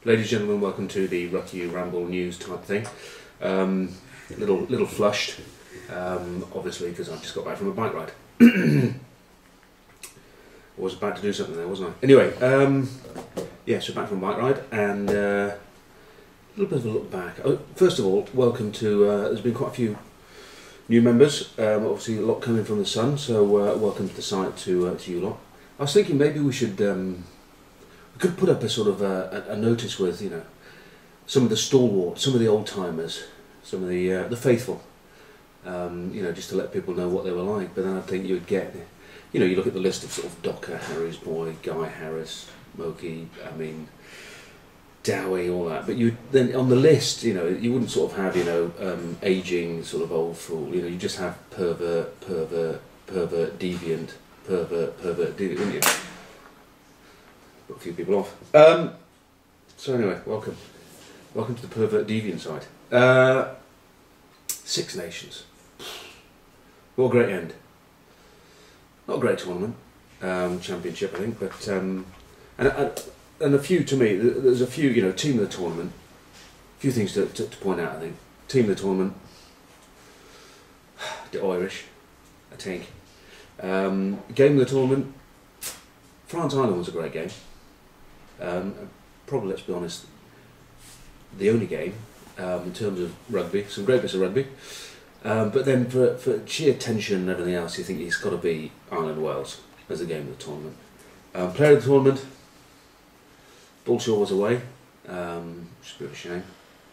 Ladies and gentlemen, welcome to the RuckU Ramble News type thing. Little flushed, obviously because I've just got back from a bike ride. I was about to do something there, wasn't I? Anyway, yeah, so back from a bike ride and a little bit of a look back. First of all, welcome to, there's been quite a few new members, obviously a lot coming from the sun, so welcome to the site to you lot. I was thinking maybe we should, we could put up a sort of a notice with, you know, some of the stalwarts, some of the old timers, some of the faithful, you know, just to let people know what they were like. But then I think you'd get, you know, you look at the list of sort of Docker, Harry's Boy, Guy Harris, Moki, I mean, Dowie, all that. But you then on the list, you know, you wouldn't sort of have, you know, aging sort of old fool. You know, you just have pervert, deviant, pervert, deviant, wouldn't you? Got a few people off. So anyway, welcome to the pervert deviant side. Six Nations. What a great end. Not a great tournament, championship I think, but and a few, to me, there's a few, you know, team of the tournament. A few things to point out I think. Team of the tournament. The Irish, I think. Game of the tournament. France-Ireland was a great game. Probably, let's be honest, the only game in terms of rugby. Some great bits of rugby, but then for sheer tension and everything else, you think it's got to be Ireland-Wales as the game of the tournament. Player of the tournament, Bullshaw was away, which is a bit of a shame.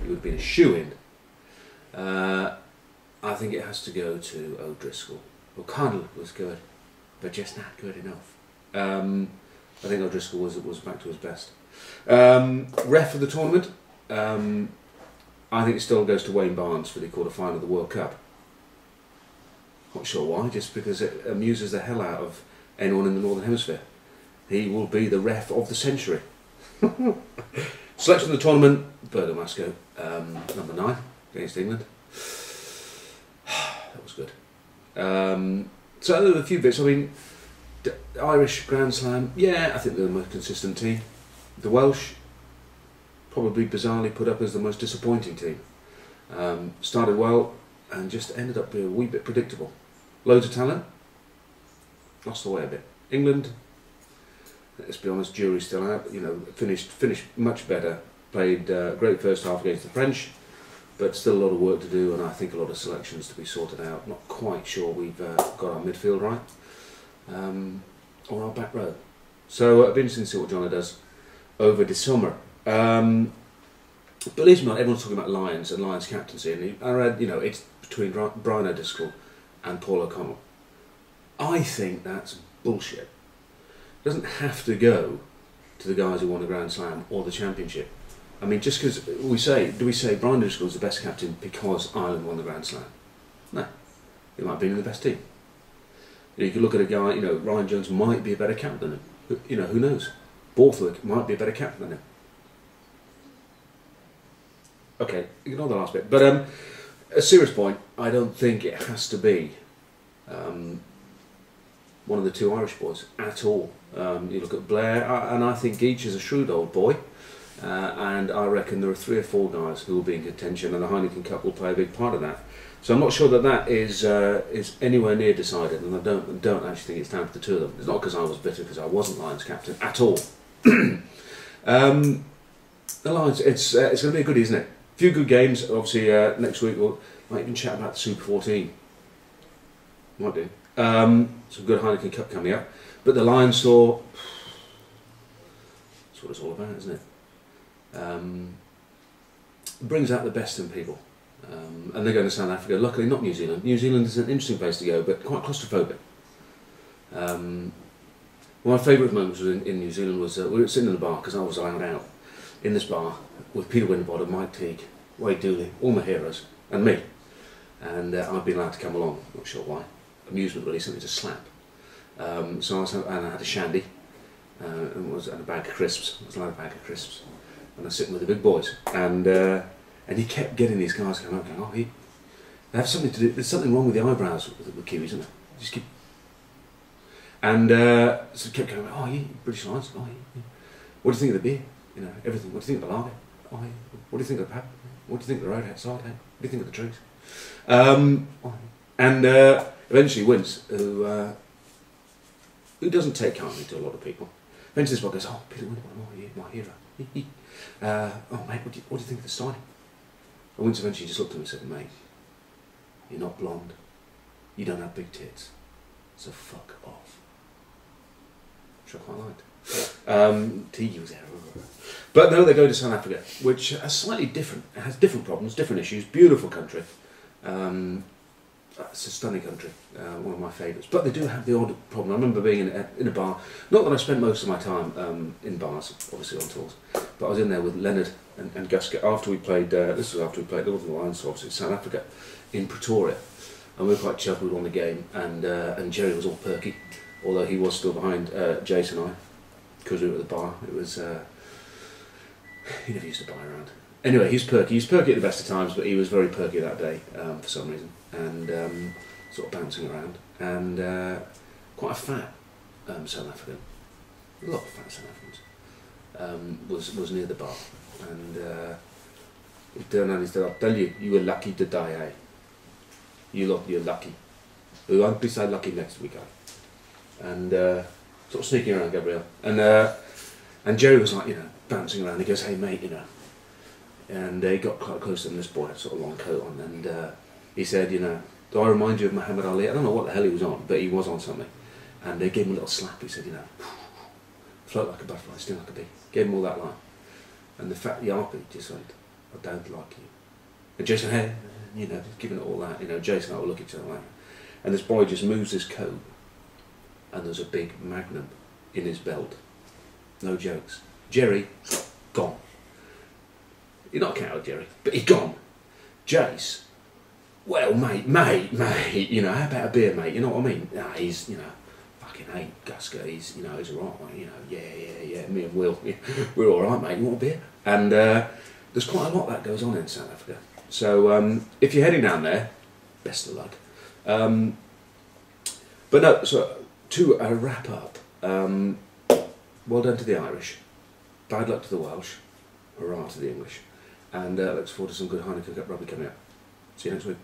He would have been a shoe-in. I think it has to go to O'Driscoll. O'Connell was good, but just not good enough. I think O'Driscoll was back to his best. Ref of the tournament, I think it still goes to Wayne Barnes for the quarter-final of the World Cup. Not sure why, just because it amuses the hell out of anyone in the Northern Hemisphere. He will be the ref of the century. Selection of the tournament, Bergamasco, number 9 against England. That was good. So there were a few bits. I mean, the Irish Grand Slam, yeah, I think they're the most consistent team. The Welsh, probably bizarrely put up as the most disappointing team. Started well and just ended up being a wee bit predictable. Loads of talent, lost the way a bit. England, let's be honest, jury's still out. You know, finished much better. Played great first half against the French, but still a lot of work to do, and I think a lot of selections to be sorted out. Not quite sure we've got our midfield right. Or our back row. So it'll be interesting to see what Johnny does over the summer. Believe it or not, everyone's talking about Lions and Lions captaincy, and I read, you know, it's between Brian O'Driscoll and Paul O'Connell. I think that's bullshit. It doesn't have to go to the guys who won the Grand Slam or the Championship. I mean, just because do we say Brian O'Driscoll's the best captain because Ireland won the Grand Slam? No, he might have been in the best team. You could look at a guy, you know, Ryan Jones might be a better captain than him. You know, who knows? Borthwick might be a better captain than him. Okay, ignore the last bit. But a serious point, I don't think it has to be one of the two Irish boys at all. You look at Blair, and I think Geach is a shrewd old boy. And I reckon there are 3 or 4 guys who will be in contention, and the Heineken Cup will play a big part of that. So I'm not sure that is anywhere near decided, and I don't actually think it's down to the two of them. It's not because I was bitter because I wasn't Lions captain at all. The Lions, it's going to be good, isn't it? A few good games. Obviously, next week we might even chat about the Super 14. Might do. Some good Heineken Cup coming up, but the Lions saw. That's what it's all about, isn't it? Brings out the best in people. And they're going to South Africa. Luckily, not New Zealand. New Zealand is an interesting place to go, but quite claustrophobic. One of my favourite moments in New Zealand was we were sitting in the bar because I was allowed out in this bar with Peter Winterbottom, Mike Teague, Wade Dooley, all my heroes, and me. And I'd been allowed to come along. Not sure why. Amusement really, something to slap. So I had a shandy and a bag of crisps. I was allowed a bag of crisps, and I was sitting with the big boys and he kept getting these guys coming up, going, oh, they have something to do. There's something wrong with the eyebrows with Kiwis, isn't there? Just keep. And so he kept going, oh, yeah, British Lions. Oh, yeah. What do you think of the beer? You know, everything. What do you think of the lager? Aye. What do you think of the pub? What do you think of the road outside? What do you think of the trees? And eventually Wince, who doesn't take kindly to a lot of people, eventually this one goes, oh, Peter Wince, my hero. Oh, mate, what do you think of the styling? And Wince eventually just looked at me and said, mate, you're not blonde, you don't have big tits, so fuck off. Which I quite liked. T was there. But no, they go to South Africa, which is slightly different. It has different problems, different issues. Beautiful country. It's a stunning country. One of my favourites. But they do have the odd problem. I remember being in a bar. Not that I spent most of my time in bars, obviously on tours. But I was in there with Leonard and Gus after we played. This was after we played Northern Lions, so obviously South Africa, in Pretoria, and we were quite chuffed. We won the game, and Jerry was all perky, although he was still behind Jason and I, because we were at the bar. It was. He never used to buy around. Anyway, he's perky. He's perky at the best of times, but he was very perky that day for some reason, and sort of bouncing around. And quite a fat South African, a lot of fat South Africans, was near the bar. And he turned around and he said, I'll tell you, you were lucky to die, eh? You're lucky. We won't be so lucky next week, eh? And sort of sneaking around Gabriel. And Jerry was like, you know, bouncing around. He goes, hey mate, you know. And he got quite close to him. This boy had sort of long coat on, and he said, you know, do I remind you of Muhammad Ali? I don't know what the hell he was on, but he was on something. And they gave him a little slap. He said, you know, float like a butterfly, sting like a bee. Gave him all that line. And the fat Yarpy just went, I don't like you. And Jason, hey, you know, giving it all that. You know, Jason and I will look at each other like that. And this boy just moves his coat, and there's a big magnum in his belt. No jokes. Jerry, gone. You're not a coward, Jerry, but he's gone. Jace, well, mate, you know, how about a beer, mate? You know what I mean? Nah, he's, you know, fucking hate Gusker. He's, you know, he's alright, mate. You know, yeah. Me and Will, we're alright, mate. You want a beer? And there's quite a lot that goes on in South Africa. So if you're heading down there, best of luck. But no, so to wrap up, well done to the Irish, bad luck to the Welsh, hurrah to the English, and looks forward to some good Heineken Cup rugby coming up. See you next week.